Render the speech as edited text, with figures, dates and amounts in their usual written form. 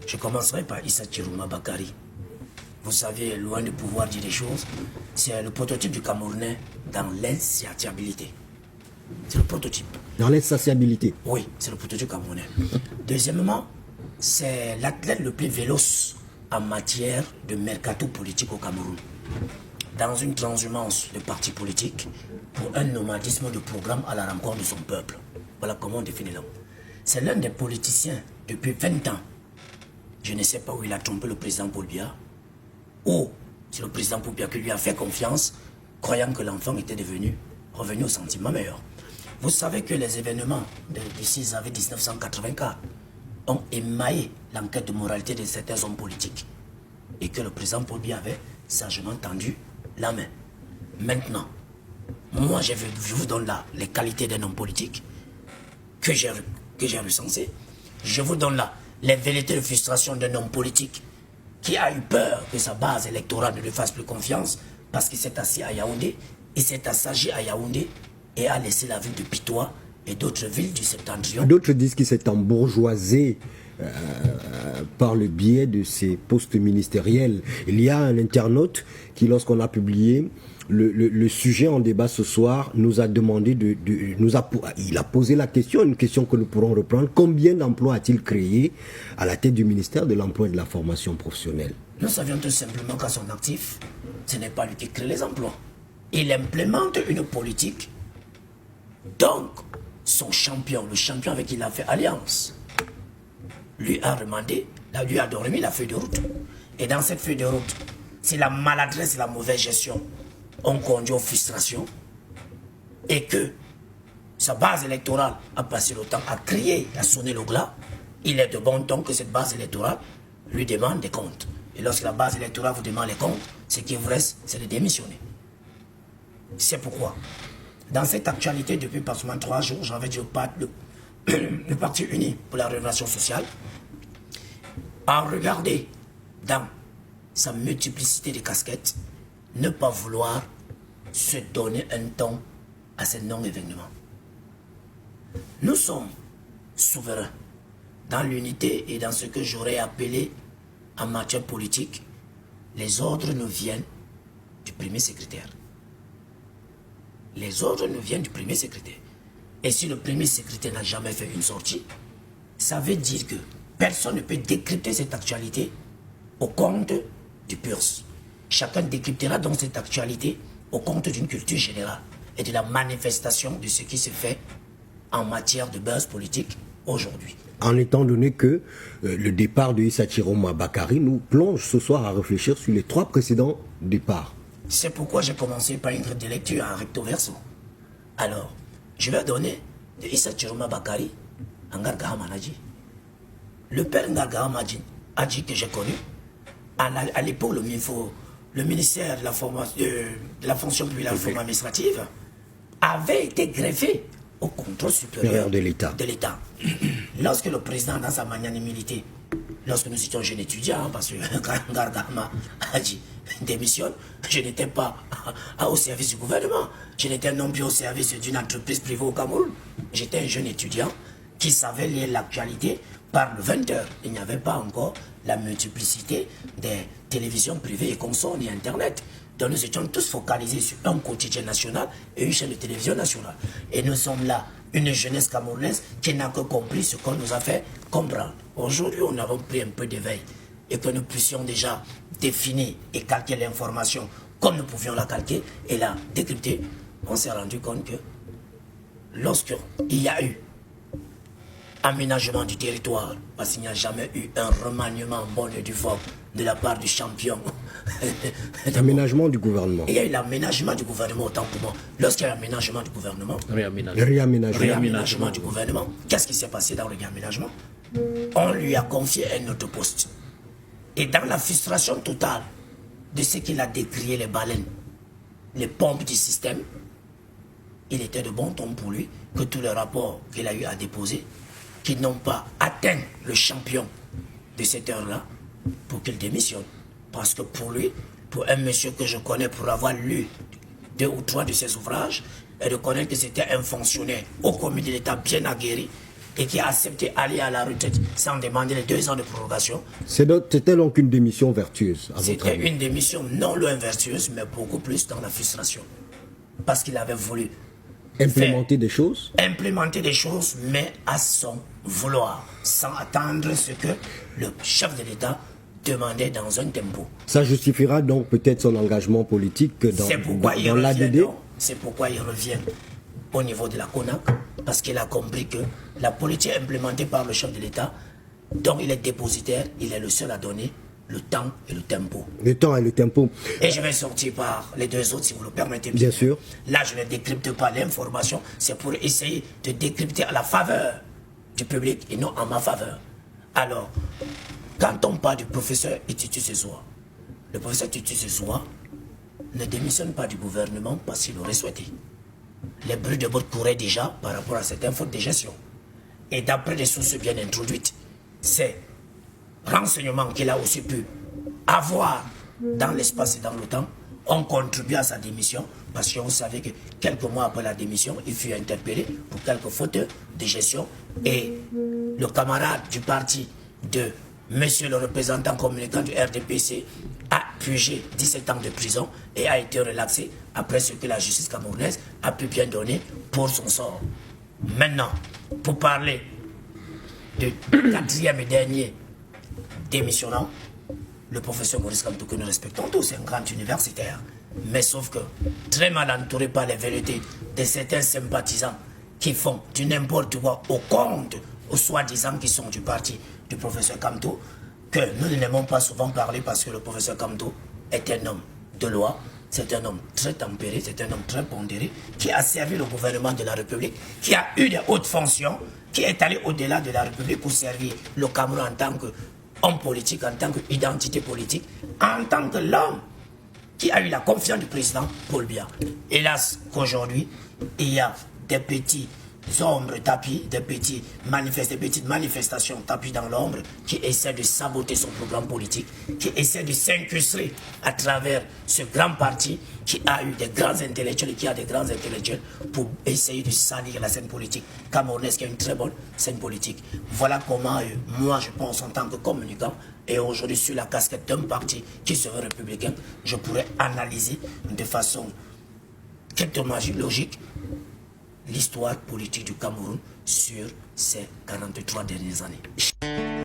Je commencerai par Issa Chirouma Bakari. Vous savez, loin du pouvoir dire des choses, c'est le prototype du Camerounais dans l'insatiabilité. C'est le prototype. Dans l'insatiabilité? Oui, c'est le prototype camerounais. Deuxièmement, c'est l'athlète le plus véloce en matière de mercato politique au Cameroun. Dans une transhumance de partis politiques pour un nomadisme de programme à la rencontre de son peuple. Voilà comment on définit l'homme. C'est l'un des politiciens depuis 20 ans. Je ne sais pas où il a trompé le président Paul Biya, ou c'est le président Paul Biya qui lui a fait confiance, croyant que l'enfant était revenu au sentiment meilleur. Vous savez que les événements du 6 avril 1984 ont émaillé l'enquête de moralité de certains hommes politiques et que le président Paul Biya avait sagement tendu la main. Maintenant, moi je vous donne là les qualités d'un homme politique que j'ai recensé. Je vous donne là les vérités de frustration d'un homme politique qui a eu peur que sa base électorale ne lui fasse plus confiance parce qu'il s'est assis à Yaoundé, il s'est assagi à Yaoundé et a laissé la ville de Pitois et d'autres villes du septentrion. D'autres disent qu'il s'est embourgeoisé par le biais de ses postes ministériels. Il y a un internaute qui, lorsqu'on a publié le sujet en débat ce soir, nous a demandé il a posé la question, une question que nous pourrons reprendre. Combien d'emplois a-t-il créé à la tête du ministère de l'Emploi et de la Formation professionnelle? Nous savions tout simplement qu'à son actif, ce n'est pas lui qui crée les emplois. Il implémente une politique. Donc, son champion, le champion avec qui il a fait alliance, lui a remis la feuille de route. Et dans cette feuille de route, si la maladresse et la mauvaise gestion ont conduit aux frustrations et que sa base électorale a passé le temps à crier, à sonner le glas, il est de bon ton que cette base électorale lui demande des comptes. Et lorsque la base électorale vous demande les comptes, ce qui vous reste, c'est de démissionner. C'est pourquoi, dans cette actualité, depuis pratiquement 3 jours, j'avais dit le Parti uni pour la rénovation sociale a regardé dans sa multiplicité de casquettes, ne pas vouloir se donner un ton à ces non-événements. Nous sommes souverains dans l'unité et dans ce que j'aurais appelé en matière politique, les ordres nous viennent du premier secrétaire. Les ordres nous viennent du premier secrétaire. Et si le premier secrétaire n'a jamais fait une sortie, ça veut dire que personne ne peut décrypter cette actualité au compte du PURS. Chacun décryptera donc cette actualité au compte d'une culture générale et de la manifestation de ce qui se fait en matière de base politique aujourd'hui. En étant donné que le départ de Issa Chirouma Bakari nous plonge ce soir à réfléchir sur les 3 précédents départs. C'est pourquoi j'ai commencé par une grille de lecture en recto verso. Alors, je vais donner de Issa Chirouma Bakari à Ngargaha Manadji. Le père Ngargaha Manadji que j'ai connu, à l'époque, le ministère de la fonction publique et de la réforme administrative avait été greffé au contrôle supérieur de l'État. Lorsque le président, dans sa magnanimité, lorsque nous étions jeunes étudiants, parce que quand Ngargaha a dit démissionne, je n'étais pas au service du gouvernement, je n'étais non plus au service d'une entreprise privée au Cameroun. J'étais un jeune étudiant qui savait lire l'actualité par le 20h. Il n'y avait pas encore la multiplicité des télévisions privées et consorts ni Internet. Donc nous étions tous focalisés sur un quotidien national et une chaîne de télévision nationale. Et nous sommes là, une jeunesse camerounaise qui n'a que compris ce qu'on nous a fait comprendre. Aujourd'hui, on a pris un peu d'éveil et que nous puissions déjà définir et calquer l'information comme nous pouvions la calquer et la décrypter. On s'est rendu compte que lorsqu'il y a eu aménagement du territoire, parce qu'il n'y a jamais eu un remaniement en bonne et due forme de la part du champion. Aménagement du gouvernement. Il y a eu l'aménagement du gouvernement autant pour moi. Lorsqu'il y a eu aménagement du gouvernement, réaménagement du gouvernement, qu'est-ce qui s'est passé dans le réaménagement? On lui a confié un autre poste. Et dans la frustration totale de ce qu'il a décrié les baleines, les pompes du système, il était de bon ton pour lui que tous les rapports qu'il a eu à déposer, qui n'ont pas atteint le champion de cette heure-là, pour qu'il démissionne. Parce que pour lui, pour un monsieur que je connais pour avoir lu 2 ou 3 de ses ouvrages, et de connaître que c'était un fonctionnaire au comité de l'État bien aguerri, et qui a accepté d'aller à la retraite sans demander les 2 ans de prorogation. C'était donc une démission vertueuse, à votre C'était avis? une démission non loin vertueuse, mais beaucoup plus dans la frustration. Parce qu'il avait voulu Implémenter des choses? implémenter des choses, mais à son vouloir, sans attendre ce que le chef de l'État demandait dans un tempo. Ça justifiera donc peut-être son engagement politique C'est pourquoi dans l'ADD? C'est pourquoi il revient au niveau de la CONAC, parce qu'il a compris que la politique implémentée par le chef de l'État, dont il est dépositaire, il est le seul à donner le temps et le tempo. Le temps et le tempo. Et je vais sortir par les 2 autres, si vous le permettez. Bien sûr. Là, je ne décrypte pas l'information, c'est pour essayer de décrypter à la faveur du public et non en ma faveur. Alors, quand on parle du professeur Titus Sezoua, le professeur Titus Sezoua ne démissionne pas du gouvernement parce qu'il aurait souhaité. Les bruits de bottes couraient déjà par rapport à cette faute de gestion. Et d'après des sources bien introduites, ces renseignements qu'il a aussi pu avoir dans l'espace et dans le temps ont contribué à sa démission, parce que vous savez que quelques mois après la démission, il fut interpellé pour quelques fautes de gestion et le camarade du parti de monsieur le représentant communicant du RDPC a purgé 17 ans de prison et a été relaxé après ce que la justice camerounaise a pu bien donner pour son sort. Maintenant, pour parler du 4e et dernier démissionnant, le professeur Maurice Kamto, que nous respectons tous, c'est un grand universitaire. Mais sauf que, très mal entouré par les vérités de certains sympathisants qui font du n'importe quoi au compte, aux soi-disant qui sont du parti du professeur Kamto, que nous n'aimons pas souvent parler parce que le professeur Kamto est un homme de loi, c'est un homme très tempéré, c'est un homme très pondéré, qui a servi le gouvernement de la République, qui a eu des hautes fonctions, qui est allé au-delà de la République pour servir le Cameroun en tant qu'homme politique, en tant qu'identité politique, en tant que l'homme qui a eu la confiance du président Paul Biya. Hélas qu'aujourd'hui, il y a des petits ombres tapis, des petites manifestations tapis dans l'ombre qui essaient de saboter son programme politique, qui essaient de s'incruster à travers ce grand parti qui a eu des grands intellectuels et qui a des grands intellectuels pour essayer de salir la scène politique camerounaise qui a une très bonne scène politique. Voilà comment moi je pense en tant que communicant et aujourd'hui sur la casquette d'un parti qui se veut républicain, je pourrais analyser de façon strictement logique l'histoire politique du Cameroun sur ces 43 dernières années.